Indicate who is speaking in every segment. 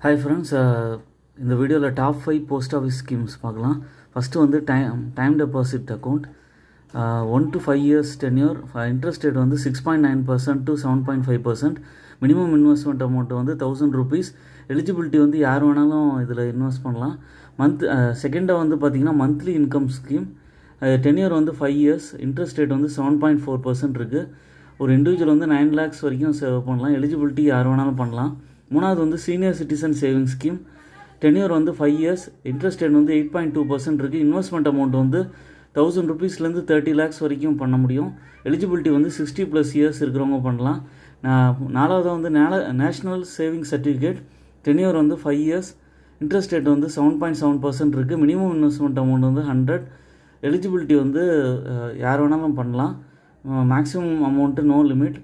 Speaker 1: Hi friends, இந்த வீடியோவில் top 5 post office schemes பார்க்கலாம். ஃபஸ்ட்டு வந்து time deposit account. 1 to 5 years tenure. Interest rate வந்து 6.9% to 7.5%. மினிமம் இன்வெஸ்ட்மெண்ட் அமௌண்ட் வந்து 1000 rupees. Eligibility வந்து யார் வேணாலும் இதில் இன்வெஸ்ட் பண்ணலாம். செகண்டாக வந்து பார்த்திங்கன்னா மந்த்லி இன்கம் ஸ்கீம். டென்யூர் வந்து 5 years. இன்ட்ரெஸ்ட் ரேட் வந்து 7.4% இருக்குது. ஒரு இண்டிவிஜுவல் வந்து 9 lakhs வரைக்கும் சேவ் பண்ணலாம். எலிஜிபிலிட்டி யார் வேணாலும் பண்ணலாம். மூணாவது வந்து senior citizen saving scheme. Tenure வந்து 5 years. இன்ட்ரெஸ்ட் ரேட் வந்து 8.2% இருக்குது. இன்வெஸ்ட்மெண்ட் அமௌண்ட் வந்து 1000 rupeesலேருந்து 30 lakhs வரைக்கும் பண்ண முடியும். எலிஜிபிலிட்டி வந்து 60+ years இருக்கிறவங்க பண்ணலாம். நாலாவது வந்து நேஷ்னல் சேவிங் சர்டிஃபிகேட். டென்யூர் வந்து 5 years. இன்ட்ரெஸ்ட் ரேட் வந்து 7.7% இருக்குது. மினிமம் இன்வெஸ்ட்மெண்ட் அமௌண்ட் வந்து 100. எலிஜிபிலிட்டி வந்து யார் வேணாலும் பண்ணலாம். Maximum amount no limit.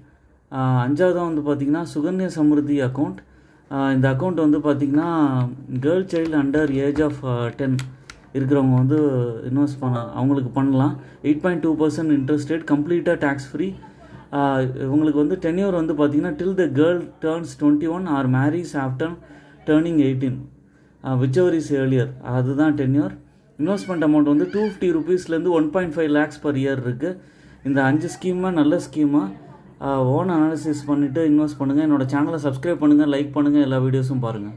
Speaker 1: அஞ்சாவதாக வந்து பார்த்திங்கன்னா சுகன்யா சம்ருத்தி அக்கௌண்ட். இந்த அக்கௌண்ட் வந்து பார்த்திங்கன்னா girl child under age of 10 இருக்கிறவங்க வந்து இன்வெஸ்ட் அவங்களுக்கு பண்ணலாம். 8.2% இன்ட்ரெஸ்ட் ரேட், கம்ப்ளீட்டாக டேக்ஸ் ஃப்ரீ. இவங்களுக்கு வந்து டென்யூர் வந்து பார்த்திங்கன்னா till the girl turns 21 or marries after turning 18, whichever is earlier. அதுதான் டென்யூர். இன்வெஸ்ட்மெண்ட் அமௌண்ட் வந்து 250 rupeesலேருந்து 1.5 lakhs per year இருக்குது. இந்த 5 ஸ்கீமாக நல்ல ஸ்கீமாக ஓன் அனாலிசிஸ் பண்ணிவிட்டு இன்வெஸ்ட் பண்ணுங்கள். என்னோடய சேனலை சப்ஸ்கிரைப் பண்ணுங்கள், லைக் பண்ணுங்கள், எல்லா வீடியோஸும் பாருங்கள்.